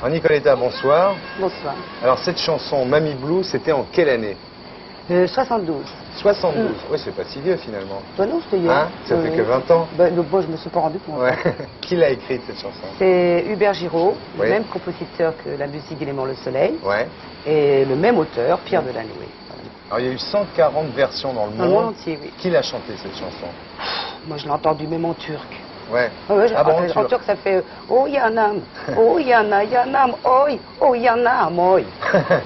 Nicoletta, bonsoir. Bonsoir. Alors cette chanson, Mamie Blue, c'était en quelle année? 72. 72. Oui, c'est pas si vieux finalement. Toi non, c'était hier. Hein? Ça fait que 20 ans. Donc moi, je me suis pas rendu compte. Ouais. Qui l'a écrite cette chanson? C'est Hubert Giraud, Oui. le même compositeur que la musique Élément le Soleil, Ouais. et le même auteur, Pierre Delannoy. Alors il y a eu 140 versions dans le Dans le monde. monde entier, oui. Qui l'a chanté cette chanson? Moi, je l'ai entendu même en turc. Ouais. Ouais, Ah bon, en turc, ça fait Oh yanam, oh yanam, oi, oh yanam, oi.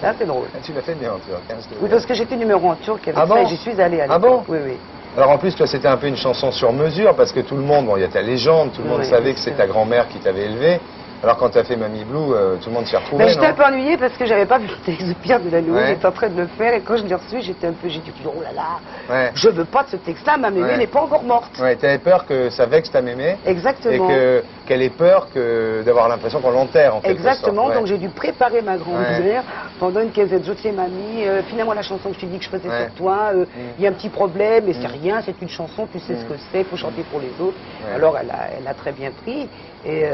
Ça, c'est drôle. Tu l'as fait bien en turc. Hein, Oui, parce que j'étais numéro en turc avec Ah ça bon? et j'y suis allée à Ah l'époque. bon? Oui, oui. Alors en plus, toi, c'était un peu une chanson sur mesure parce que tout le monde, bon, il y a ta légende, tout le monde Oui, savait bien que c'est sûr. ta grand-mère qui t'avait élevé. Alors quand tu as fait Mamie Blue, tout le monde s'y retrouvait, Ben, j'étais non? un peu ennuyée parce que j'avais pas vu le texte de Pierre Delannoy, Ouais. j'étais en train de le faire et quand je l'ai reçu, j'ai dit oh là là, Ouais. je veux pas de ce texte-là, ma mémé Ouais. n'est pas encore morte. Ouais, t'avais peur que ça vexe ta mémé Exactement. et qu'elle ait peur d'avoir l'impression qu'on l'enterre en quelque Exactement, sorte. Ouais. donc j'ai dû préparer ma grand-mère pendant une quinzaine de jours. Tu sais, mamie, finalement la chanson que je t'ai dit que je faisais Ouais. sur toi, il y a un petit problème, mais c'est rien, c'est une chanson, tu sais ce que c'est, il faut chanter pour les autres. Ouais. Alors elle a très bien pris, et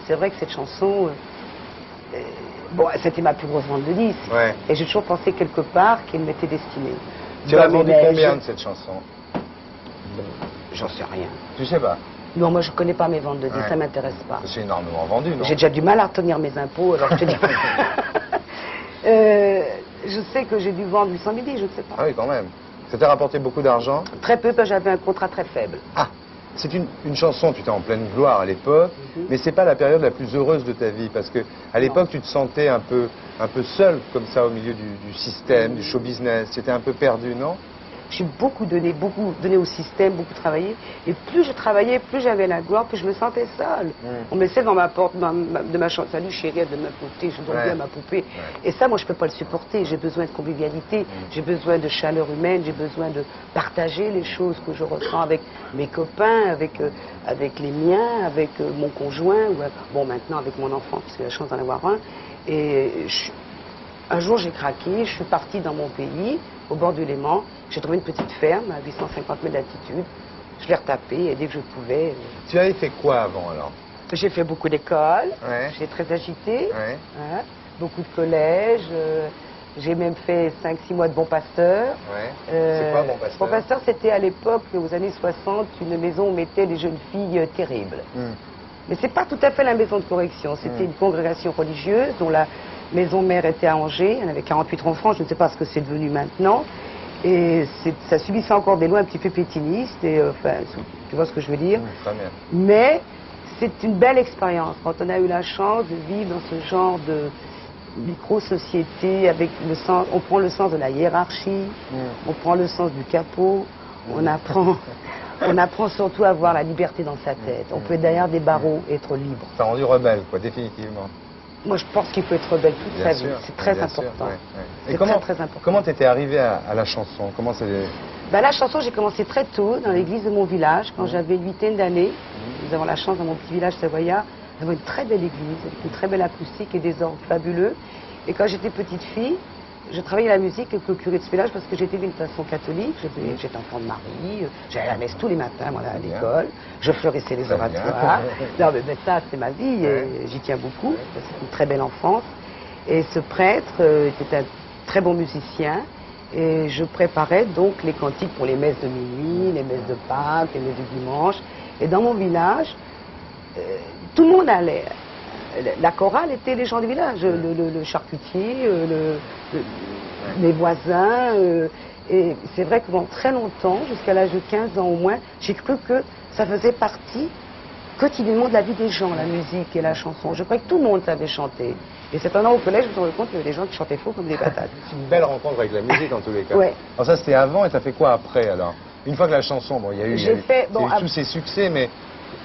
c'est vrai que cette chanson, bon, c'était ma plus grosse vente de disques, Ouais. et j'ai toujours pensé quelque part qu'elle m'était destinée. Tu en as Dans mes vendu neiges. combien de cette chanson? J'en sais rien. Tu sais pas. Non, moi je connais pas mes ventes de disques, Ouais. ça m'intéresse pas. C'est énormément vendu, non? J'ai déjà du mal à retenir mes impôts, alors je te dis. Je sais que j'ai dû vendre 800 000 disques, je ne sais pas. Ah oui, quand même. Ça t'a rapporté beaucoup d'argent? Très peu, parce que j'avais un contrat très faible. Ah, c'est une chanson, tu étais en pleine gloire à l'époque, mais c'est pas la période la plus heureuse de ta vie, parce que à l'époque, tu te sentais un peu seul, comme ça, au milieu du système, du show business. Tu étais un peu perdu, non? J'ai beaucoup donné au système, beaucoup travaillé. Et plus je travaillais, plus j'avais la gloire, plus je me sentais seule. On me laissait devant ma porte de ma chambre. Salut chérie, de ma poupée, je dormais à ma poupée. Et ça, moi, je ne peux pas le supporter. J'ai besoin de convivialité, j'ai besoin de chaleur humaine, j'ai besoin de partager les choses que je ressens avec mes copains, avec les miens, avec mon conjoint, ou bon, maintenant avec mon enfant, parce que j'ai la chance d'en avoir un. Et un jour, j'ai craqué, je suis partie dans mon pays, au bord du Léman. J'ai trouvé une petite ferme à 850 mètres d'altitude. Je l'ai retapée et dès que je pouvais... Tu avais fait quoi avant, alors? J'ai fait beaucoup d'écoles, Ouais. j'étais très agitée, Ouais. hein, beaucoup de collèges. J'ai même fait 5-6 mois de Bon Pasteur. Ouais. C'est quoi, Bon Pasteur? Bon Pasteur, c'était à l'époque, aux années 60, une maison où on mettait des jeunes filles terribles. Mais c'est pas tout à fait la maison de correction. C'était une congrégation religieuse dont la maison mère était à Angers. Elle avait 48 enfants, je ne sais pas ce que c'est devenu maintenant. Et ça subissait encore des lois un petit peu pétinistes. Et, enfin, tu vois ce que je veux dire? Très bien. Mais c'est une belle expérience quand on a eu la chance de vivre dans ce genre de micro-société avec le sens. On prend le sens de la hiérarchie, on prend le sens du capot, on apprend surtout à avoir la liberté dans sa tête. On peut être derrière des barreaux et être libre. T'as rendu rebelle, quoi, définitivement. Moi, je pense qu'il faut être rebelle toute sa vie. C'est très important. Et C'est très important. Comment t'étais arrivé à la chanson? Comment c'est... Ben, la chanson, j'ai commencé très tôt dans l'église de mon village, quand j'avais une vingtaine d'années. Nous avons la chance, dans mon petit village savoyard, d'avoir une très belle église, avec une très belle acoustique et des orgues fabuleux. Et quand j'étais petite fille, je travaillais la musique avec le curé de ce village parce que j'étais d'une façon catholique. J'étais enfant de Marie, j'allais à la messe tous les matins, moi, à l'école. Je fleurissais les oratoires. Non, mais ça, c'est ma vie, et j'y tiens beaucoup. C'est une très belle enfance. Et ce prêtre était un très bon musicien. Et je préparais donc les cantiques pour les messes de minuit, les messes de Pâques, les messes du dimanche. Et dans mon village, tout le monde allait. La chorale était les gens du village, le charcutier, les voisins. Et c'est vrai que pendant très longtemps, jusqu'à l'âge de 15 ans au moins, j'ai cru que ça faisait partie quotidiennement de la vie des gens, la musique et la chanson. Je croyais que tout le monde savait chanter. Et c'est pendant au collège, je me suis rendu compte qu'il y avait des gens qui chantaient faux comme des patates. C'est une belle rencontre avec la musique en tous les cas. Ouais. Alors ça c'était avant et t'as fait quoi après alors? Une fois que la chanson, bon il y a eu tous ces succès, mais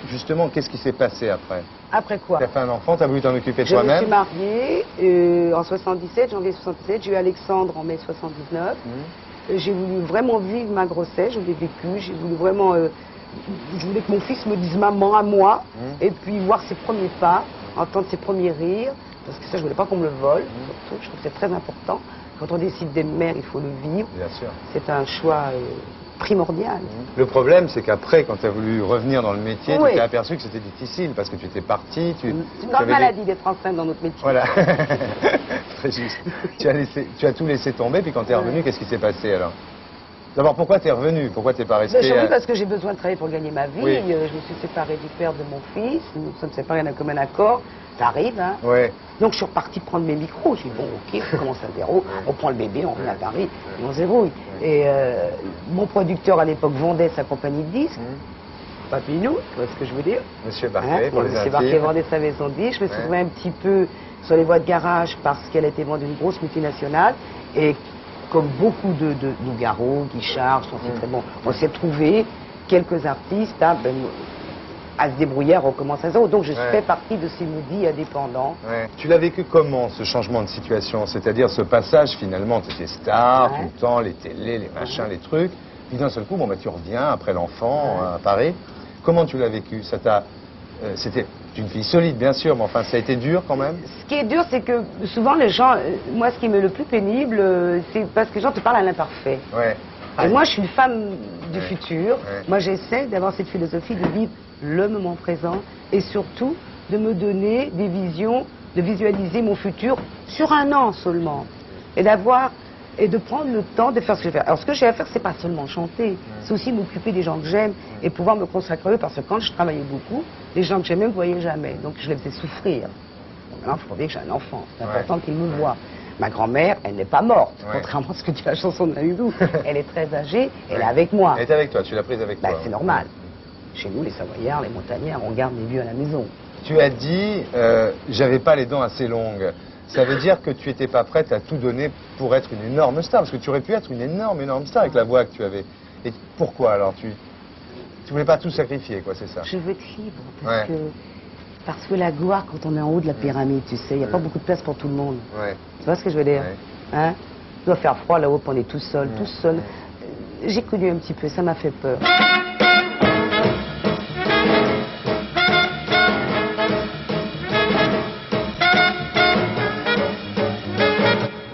justement qu'est-ce qui s'est passé après? Après quoi? T'as fait un enfant, t'as voulu t'en occuper Je me toi-même? suis mariée en 77, janvier 77, j'ai eu Alexandre en mai 79. J'ai voulu vraiment vivre ma grossesse, je l'ai vécu, j'ai voulu vraiment... je voulais que mon fils me dise maman à moi, et puis voir ses premiers pas, entendre ses premiers rires, parce que ça je voulais pas qu'on me le vole, surtout, je trouve que c'est très important. Quand on décide d'être mère, il faut le vivre. Bien sûr. C'est un choix primordial. Le problème, c'est qu'après, quand tu as voulu revenir dans le métier, Oui. tu t'es aperçu que c'était difficile parce que tu étais parti. C'est une tu grande avais maladie d'être enceinte dans notre métier. Voilà. Très juste. Tu as tout laissé tomber, puis quand tu es revenu, qu'est-ce qui s'est passé alors? D'abord, pourquoi tu es revenu? Pourquoi tu n'es pas resté? Ben, je suis revenue parce que j'ai besoin de travailler pour gagner ma vie. Oui. Je me suis séparée du père de mon fils. Nous sommes séparés d'un commun accord. Ça arrive, hein. Ouais. Donc je suis repartie prendre mes micros. J'ai dit, bon, ok, on commence à zéro. On prend le bébé, on vient à Paris, et on zérouille. Et mon producteur à l'époque vendait sa compagnie de disques. Papinou, tu vois ce que je veux dire? Monsieur Barquet, pour les Monsieur Barquet intimes. vendait sa maison de disques. Je me suis Ouais. retrouvée un petit peu sur les voies de garage parce qu'elle a été vendue à une grosse multinationale. Et comme beaucoup de Nougaro, Guichard, je sais très bon, on s'est trouvé quelques artistes à se débrouiller, à recommencer à zéro. Donc je Ouais. fais partie de ces maudits indépendants. Ouais. Tu l'as vécu comment, ce changement de situation? C'est-à-dire ce passage, finalement, tu étais star, Ouais. tout le temps, les télés, les machins, les trucs. Puis d'un seul coup, bon, bah, tu reviens après l'enfant à Paris. Comment tu l'as vécu? Ça t'a... c'était une fille solide, bien sûr, mais enfin, ça a été dur quand même? Ce qui est dur, c'est que souvent les gens, moi ce qui me le plus pénible, c'est parce que les gens te parlent à l'imparfait. Ouais. Et moi je suis une femme du Ouais. futur. Ouais. Moi j'essaie d'avoir cette philosophie de vivre le moment présent et surtout de me donner des visions, de visualiser mon futur sur un an seulement. Et de prendre le temps de faire ce que je vais faire. Alors ce que j'ai à faire, c'est pas seulement chanter, c'est aussi m'occuper des gens que j'aime et pouvoir me consacrer à eux parce que quand je travaillais beaucoup, les gens que j'aimais ne me voyaient jamais. Donc je les faisais souffrir. Maintenant, il faut bien que j'ai un enfant, c'est important qu'ils me voient. Ma grand-mère, elle n'est pas morte, Ouais. contrairement à ce que dit la chanson de Naïdou. Elle est très âgée, elle est avec moi. Elle est avec toi, tu l'as prise avec Bah, toi. c'est normal. Chez nous, les Savoyards, les Montagnards, on garde les vieux à la maison. Tu as dit, j'avais pas les dents assez longues. Ça veut dire que tu n'étais pas prête à tout donner pour être une énorme star, parce que tu aurais pu être une énorme star avec la voix que tu avais. Et pourquoi alors tu voulais pas tout sacrifier, quoi, c'est ça? Je veux être libre, Ouais. parce que la gloire, quand on est en haut de la pyramide, tu sais, il n'y a pas beaucoup de place pour tout le monde. Ouais. Tu vois ce que je veux dire? Ouais. Hein? Il doit faire froid là-haut, on est tout seul, tout seul. J'ai connu un petit peu, ça m'a fait peur.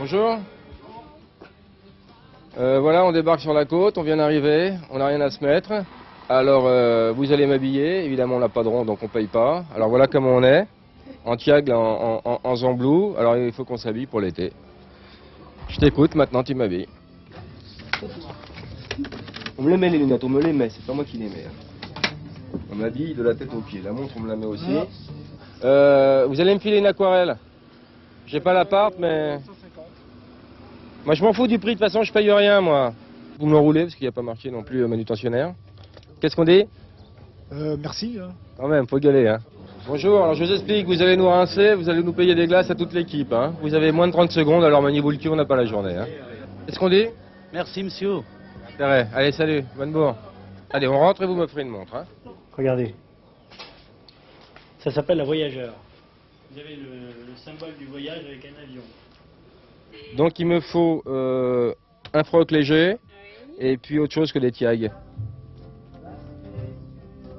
Bonjour. Voilà, on débarque sur la côte, on vient d'arriver, on n'a rien à se mettre. Alors, vous allez m'habiller, évidemment on n'a pas de rond, donc on paye pas. Alors voilà comment on est, en tiagle, en zamblou, alors il faut qu'on s'habille pour l'été. Je t'écoute, maintenant tu m'habilles. On me les met les lunettes, on me les met, c'est pas moi qui les mets. On m'habille de la tête aux pieds, la montre on me la met aussi. Vous allez me filer une aquarelle. J'ai pas l'appart, mais... Moi, je m'en fous du prix, de toute façon, je paye rien, moi. Vous me le roulez, parce qu'il n'y a pas marqué non plus manutentionnaire. Qu'est-ce qu'on dit? Merci. Hein. Quand même, faut gueuler, hein. Bonjour, alors je vous explique, vous allez nous rincer, vous allez nous payer des glaces à toute l'équipe, hein. Vous avez moins de 30 secondes, alors maniez-vous le cul, on n'a pas la journée, hein. Qu'est-ce qu'on dit? Merci, monsieur. C'est vrai. Allez, salut, bonne bourre. Allez, on rentre et vous m'offrez une montre, hein. Regardez. Ça s'appelle la Voyageur. Vous avez le symbole du voyage avec un avion. Donc il me faut un froc léger, et puis autre chose que des tiags.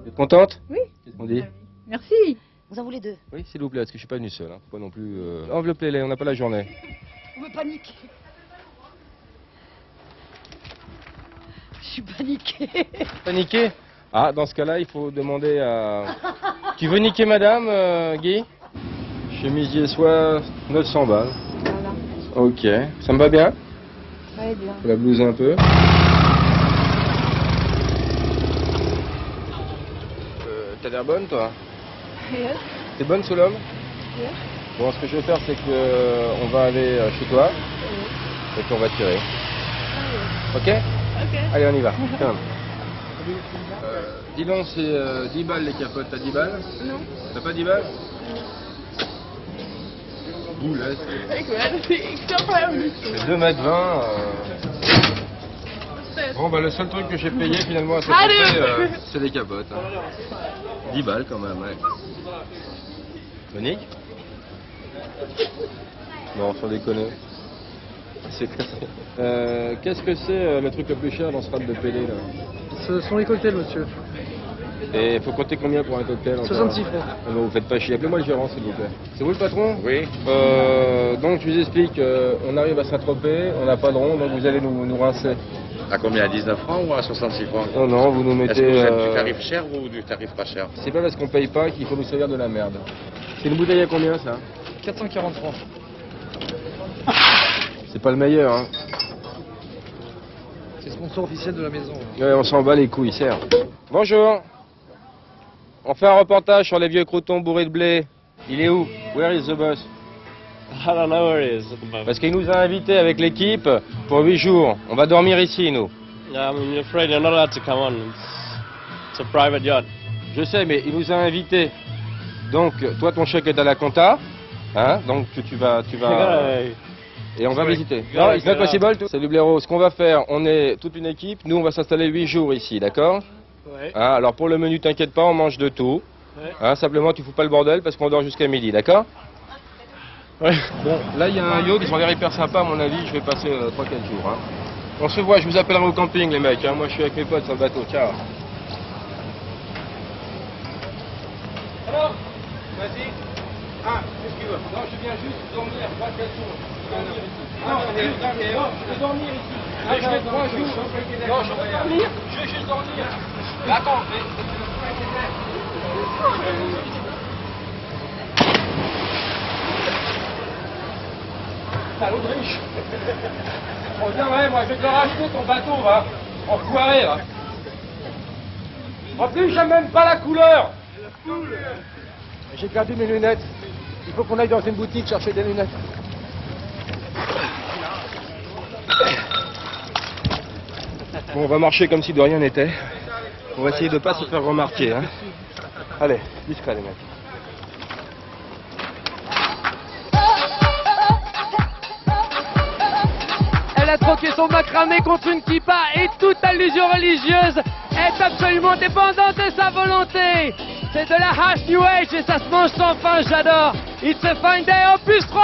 Vous êtes contente? Oui. Qu'est-ce qu'on dit? Merci. Vous en voulez deux? Oui, s'il vous plaît, parce que je suis pas venu seul, hein. Faut pas non plus... Enveloppez-les, on n'a pas la journée. Vous me paniquez. Je suis paniquée. Paniqué? Ah, dans ce cas-là, il faut demander à... Tu veux niquer madame, Guy? Chemisier soie, 900 balles. Voilà. Ok, ça me va bien? Très bien. Faut la blouser un peu. T'as l'air bonne, toi? Yes. T'es bonne sous l'homme? Yes. Bon, ce que je vais faire, c'est que on va aller chez toi et puis on va tirer. Ok? Ok. Allez, on y va. Tiens. Dis donc, c'est 10 balles les capotes. T'as 10 balles? Non. T'as pas 10 balles? Ouh, là, c'est 2 mètres 20. Bon, bah, le seul truc que j'ai payé finalement à cette rentrée, c'est les capotes. Hein. 10 balles quand même, ouais. Monique? Non, sans déconner. C'est clair. Qu'est-ce que c'est le truc le plus cher dans ce rap de PD là? Ce sont les cocktails, monsieur. Et il faut compter combien pour un cocktail encore? 66 francs. Ah non, vous faites pas chier. Appelez-moi le gérant, s'il vous plaît. C'est vous le patron? Oui. Donc, je vous explique, on arrive à Saint-Tropez, on n'a pas de rond, donc vous allez nous rincer. À combien? À 19 francs ou à 66 francs? Non, non, vous nous mettez... Est-ce que vous êtes du tarif cher ou du tarif pas cher? C'est pas parce qu'on paye pas qu'il faut nous servir de la merde. C'est une bouteille à combien, ça? 440 francs. C'est pas le meilleur, hein. C'est sponsor officiel de la maison. Ouais, on s'en bat les couilles, serre. Bonjour. On fait un reportage sur les vieux croutons bourrés de blé. Il est où? Where is the boss? I don't know where it is. Parce qu'il nous a invités avec l'équipe pour 8 jours. On va dormir ici, nous. I'm afraid you're not allowed to come on. It's a private yacht. Je sais, mais il nous a invités. Donc, toi, ton chèque est à la compta. Hein? Donc, tu vas... Et on va visiter. Non, it's not possible. C'est du blaireau. Ce qu'on va faire, on est toute une équipe. Nous, on va s'installer 8 jours ici, d'accord? Ouais. Hein, alors, pour le menu, t'inquiète pas, on mange de tout. Ouais. Hein, simplement, tu fous pas le bordel parce qu'on dort jusqu'à midi, d'accord? Ouais. Bon, là, il y a un yacht. Ils ont l'air hyper sympa, à mon avis. Je vais passer 3-4 jours. Hein. On se voit. Je vous appellerai au camping, les mecs. Hein. Moi, je suis avec mes potes sur le bateau. Ciao. Alors, vas-y. Ah, qu'est-ce que tu veux? Non, je viens juste dormir 3-4 jours. Non, je vais dormir ici. Ah, je vais 3 jours. Non, je veux dormir. Je veux juste dormir. Mais attends, mais... Salaud de riche. On viendrait, moi, je vais te racheter ton bateau, va. Enfoiré, là. En plus, j'aime même pas la couleur. J'ai perdu mes lunettes. Il faut qu'on aille dans une boutique chercher des lunettes. Bon, on va marcher comme si de rien n'était. On va essayer de pas se faire remarquer. Hein. Allez, discret les mecs. Elle a troqué son macramé contre une kippa et toute allusion religieuse est absolument dépendante de sa volonté. C'est de la hash New Age et ça se mange sans faim, j'adore. It's a fine day en plus 3.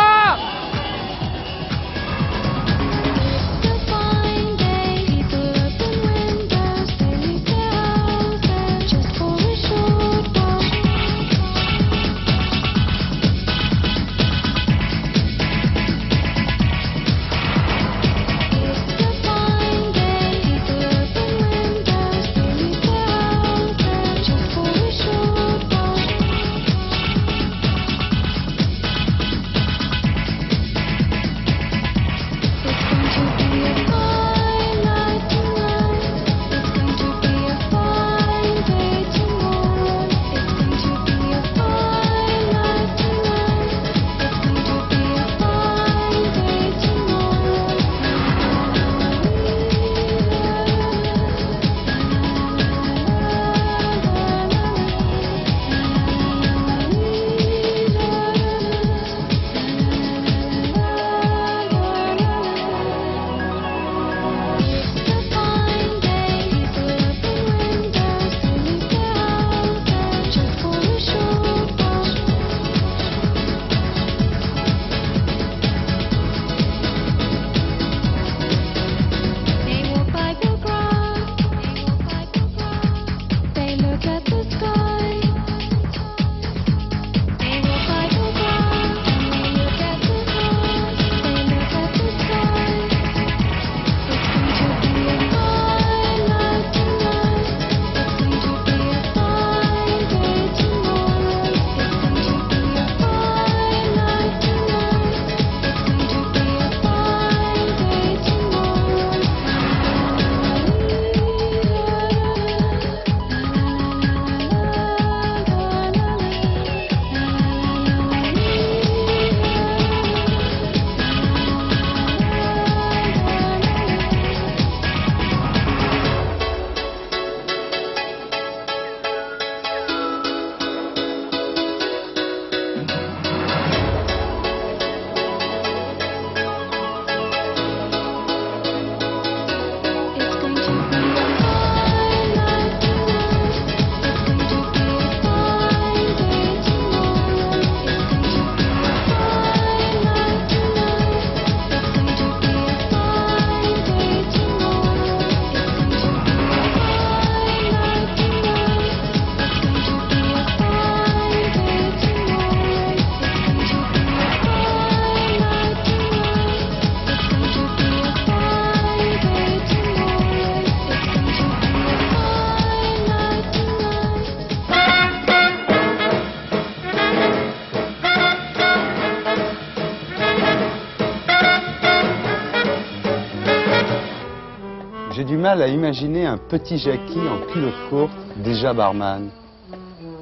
du mal à imaginer un petit Jackie en culotte courte, déjà barman.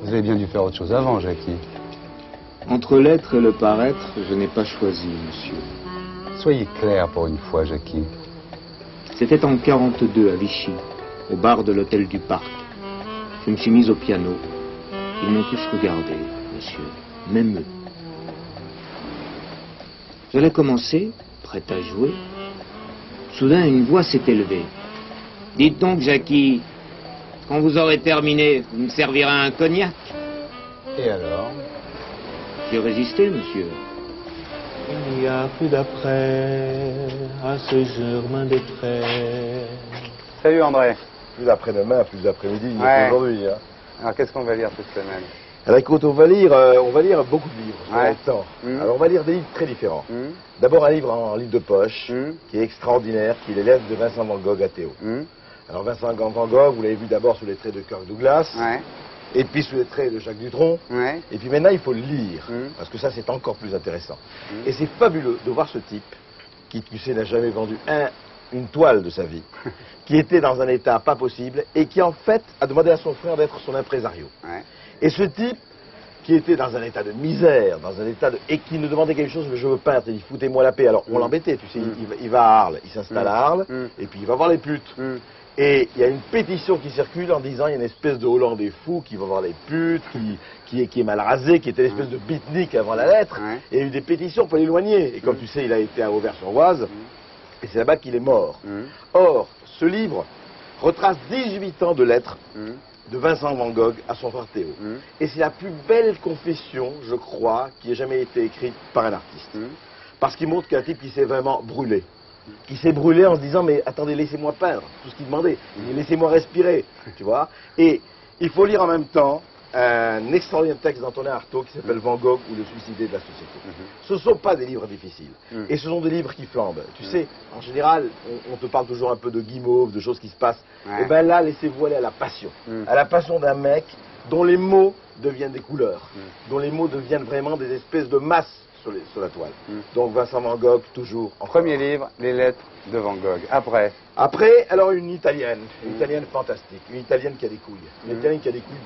Vous avez bien dû faire autre chose avant, Jackie. Entre l'être et le paraître, je n'ai pas choisi, monsieur. Soyez clair pour une fois, Jackie. C'était en 42 à Vichy, au bar de l'hôtel du Parc. Je me suis mis au piano. Ils m'ont tous regardé, monsieur, même eux. J'allais commencer, prêt à jouer. Soudain, une voix s'est élevée. Dites donc, Jackie, quand vous aurez terminé, vous me servirez un cognac? Et alors? J'ai résisté, monsieur. Il n'y a plus d'après, à ce germain des prés. Salut André. Plus d'après-demain, plus d'après-midi, Ouais. aujourd'hui. Hein. Alors qu'est-ce qu'on va lire cette semaine? Alors écoute, on va lire beaucoup de livres, on a le temps. Alors on va lire des livres très différents. D'abord un livre en livre de poche, qui est extraordinaire, qui est Les Lettres de Vincent Van Gogh à Théo. Alors Vincent Van Gogh, vous l'avez vu d'abord sous les traits de Kirk Douglas, et puis sous les traits de Jacques Dutronc, et puis maintenant il faut le lire, parce que ça c'est encore plus intéressant. Et c'est fabuleux de voir ce type, qui tu sais n'a jamais vendu une toile de sa vie, qui était dans un état pas possible, et qui en fait a demandé à son frère d'être son impresario. Et ce type, qui était dans un état de misère, dans un état de... et qui nous demandait quelque chose, mais je veux peindre, il dit foutez-moi la paix. Alors on l'embêtait, tu sais, il va à Arles, il s'installe à Arles, et puis il va voir les putes. Et il y a une pétition qui circule en disant il y a une espèce de Hollandais fou qui va voir les putes, qui est mal rasé, qui était l'espèce de beatnik avant la lettre. Et il y a eu des pétitions pour l'éloigner. Et comme tu sais, il a été à Auvers-sur-Oise, et c'est là-bas qu'il est mort. Or, ce livre retrace 18 ans de lettres de Vincent Van Gogh à son frère Théo. Et c'est la plus belle confession, je crois, qui ait jamais été écrite par un artiste. Parce qu'il montre qu'un type qui s'est vraiment brûlé. Qui s'est brûlé en se disant, mais attendez, laissez-moi peindre, tout ce qu'il demandait. Laissez-moi respirer, tu vois. Et il faut lire en même temps un extraordinaire texte d'Antonin Artaud qui s'appelle Van Gogh ou le suicidé de la société. Ce ne sont pas des livres difficiles. Et ce sont des livres qui flambent. Tu sais, en général, on te parle toujours un peu de guimauve, de choses qui se passent. Et bien là, laissez-vous aller à la passion. À la passion d'un mec dont les mots deviennent des couleurs. Dont les mots deviennent vraiment des espèces de masses sur la toile. Donc Vincent Van Gogh, toujours. Premier livre, Les Lettres de Van Gogh. Après, alors une italienne fantastique. Une italienne qui a des couilles. Une italienne qui a des couilles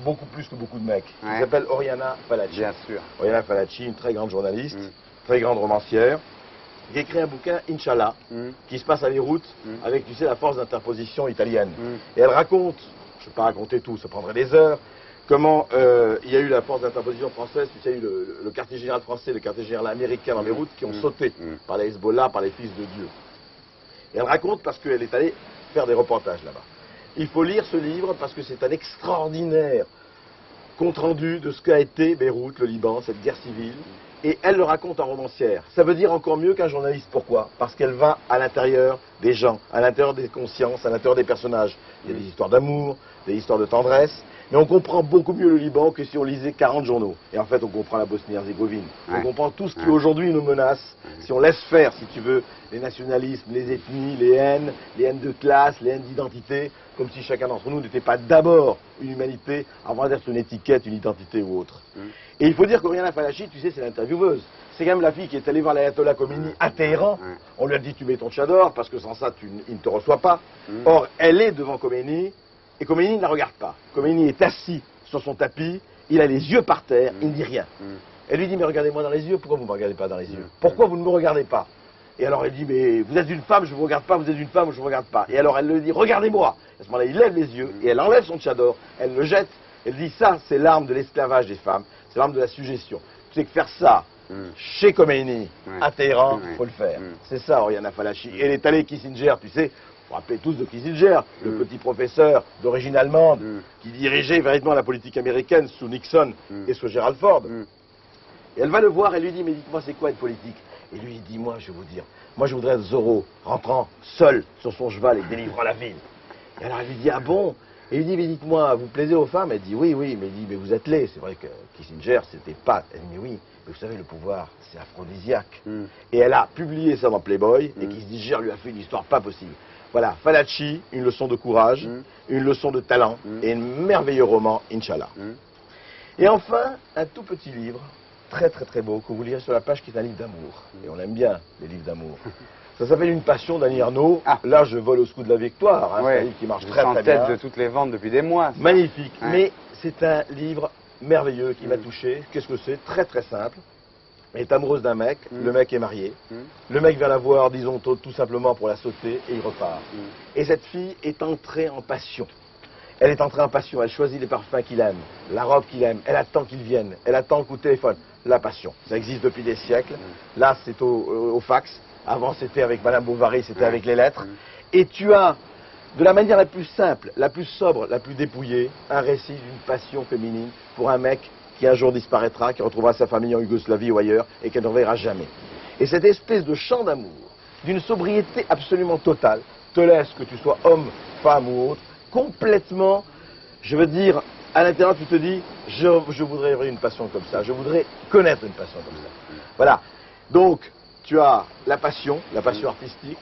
beaucoup plus que beaucoup de mecs. Qui s'appelle Oriana Fallaci. Bien sûr. Oriana Fallaci, une très grande journaliste, très grande romancière, qui a écrit un bouquin, Inch'Allah, qui se passe à Beyrouth, avec, tu sais, la force d'interposition italienne. Et elle raconte, je ne vais pas raconter tout, ça prendrait des heures, comment il y a eu la force d'interposition française, tu sais, il y a eu le quartier général français, le quartier général américain dans Beyrouth, qui ont sauté par les Hezbollah, par les fils de Dieu. Et elle raconte parce qu'elle est allée faire des reportages là-bas. Il faut lire ce livre parce que c'est un extraordinaire compte-rendu de ce qu'a été Beyrouth, le Liban, cette guerre civile. Et elle le raconte en romancière. Ça veut dire encore mieux qu'un journaliste. Pourquoi? Parce qu'elle va à l'intérieur des gens, à l'intérieur des consciences, à l'intérieur des personnages. Il y a des histoires d'amour, des histoires de tendresse. Mais on comprend beaucoup mieux le Liban que si on lisait 40 journaux. Et en fait, on comprend la Bosnie-Herzégovine. On comprend tout ce qui aujourd'hui nous menace. Si on laisse faire, si tu veux, les nationalismes, les ethnies, les haines de classe, les haines d'identité, comme si chacun d'entre nous n'était pas d'abord une humanité avant d'être une étiquette, une identité ou autre. Et il faut dire qu'Oriana Fallaci, tu sais, c'est l'intervieweuse. C'est quand même la fille qui est allée voir l'ayatollah Khomeini à Téhéran. On lui a dit tu mets ton tchador parce que sans ça, il ne te reçoit pas. Or, elle est devant Khomeini. Et Khomeini ne la regarde pas. Khomeini est assis sur son tapis, il a les yeux par terre, il ne dit rien. Elle lui dit, mais regardez-moi dans les yeux, pourquoi vous ne me regardez pas dans les yeux? Pourquoi vous ne me regardez pas? Et alors elle dit, mais vous êtes une femme, je ne vous regarde pas, vous êtes une femme, je ne vous regarde pas. Et alors elle lui dit, regardez-moi. À ce moment-là, il lève les yeux et elle enlève son tchador, elle le jette, elle dit, ça c'est l'arme de l'esclavage des femmes, c'est l'arme de la suggestion. Tu sais que faire ça, chez Khomeini, à Téhéran, il faut le faire. C'est ça, Oriana Fallaci. Elle est allée Kissinger, tu sais. Vous vous rappelez tous de Kissinger, le petit professeur d'origine allemande qui dirigeait véritablement la politique américaine sous Nixon et sous Gerald Ford. Et elle va le voir et lui dit, mais dites-moi c'est quoi être politique? Et lui il dit, moi je vais vous dire, moi je voudrais être Zorro, rentrant seul sur son cheval et délivrant la ville. Et alors elle lui dit, ah bon? Et il dit, mais dites-moi, vous plaisez aux femmes? Elle dit, oui, oui, mais il dit, mais vous êtes laid. C'est vrai que Kissinger, c'était pas... Elle dit, mais oui, mais vous savez, le pouvoir, c'est aphrodisiaque. Et elle a publié ça dans Playboy, et Kissinger lui a fait une histoire pas possible. Voilà, Fallaci, une leçon de courage, une leçon de talent, et un merveilleux roman, Inch'Allah. Et enfin, un tout petit livre, très très très beau, que vous lirez sur la page, qui est un livre d'amour. Et on aime bien les livres d'amour. Ça s'appelle Une passion d'Annie Ernaux. Là, je vole au scout de la victoire. Hein. C'est un livre qui marche très très bien. En tête de toutes les ventes depuis des mois. Ça. Magnifique. Ouais. Mais c'est un livre merveilleux qui m'a touché. Qu'est-ce que c'est? Très très simple. Elle est amoureuse d'un mec. Le mec est marié. Le mec vient la voir, disons tout simplement pour la sauter et il repart. Et cette fille est entrée en passion. Elle est entrée en passion. Elle choisit les parfums qu'il aime, la robe qu'il aime. Elle attend qu'il vienne. Elle attend le coup de téléphone. La passion. Ça existe depuis des siècles. Là, c'est au fax. Avant, c'était avec Madame Bovary, c'était avec les lettres. Et tu as, de la manière la plus simple, la plus sobre, la plus dépouillée, un récit d'une passion féminine pour un mec qui un jour disparaîtra, qui retrouvera sa famille en Yougoslavie ou ailleurs et qu'elle ne reverra jamais. Et cette espèce de chant d'amour, d'une sobriété absolument totale, te laisse, que tu sois homme, femme ou autre, complètement, je veux dire, à l'intérieur, tu te dis, je voudrais avoir une passion comme ça, je voudrais connaître une passion comme ça. Voilà. Donc, tu as la passion artistique,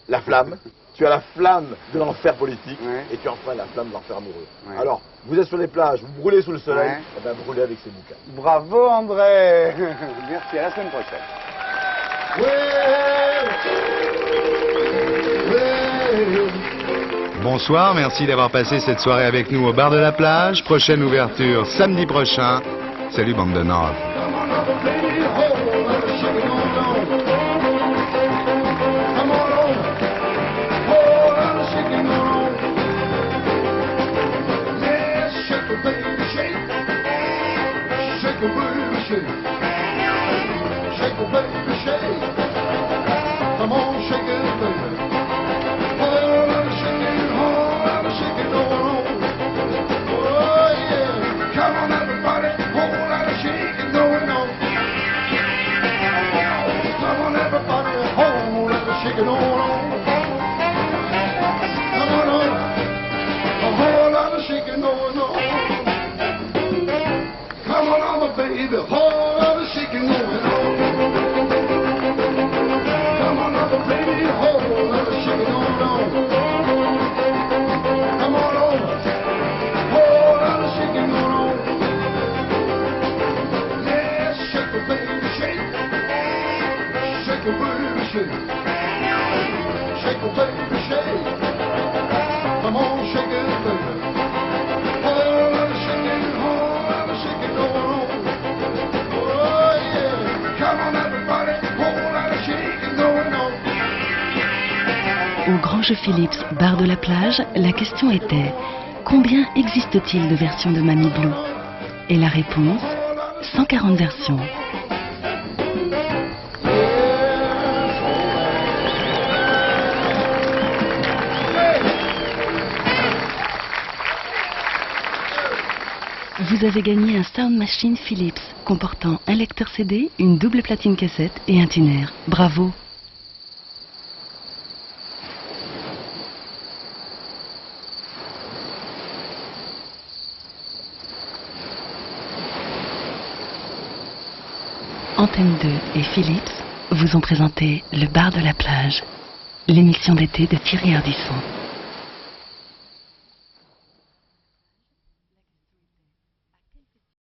la flamme, tu as la flamme de l'enfer politique, et tu as enfin la flamme de l'enfer amoureux. Alors, vous êtes sur les plages, vous brûlez sous le soleil, et bien brûlez avec ces bouquins. Bravo André. Merci, à la semaine prochaine. Bonsoir, merci d'avoir passé cette soirée avec nous au bar de la plage. Prochaine ouverture samedi prochain. Salut bande de Nord. Au Grand Jeu Philips, bar de la plage, la question était « Combien existe-t-il de versions de Mamie Blue ?» Et la réponse, 140 versions. Vous avez gagné un Sound Machine Philips comportant un lecteur CD, une double platine cassette et un tuner. Bravo! Antenne 2 et Philips vous ont présenté Le Bar de la Plage, l'émission d'été de Thierry Ardisson.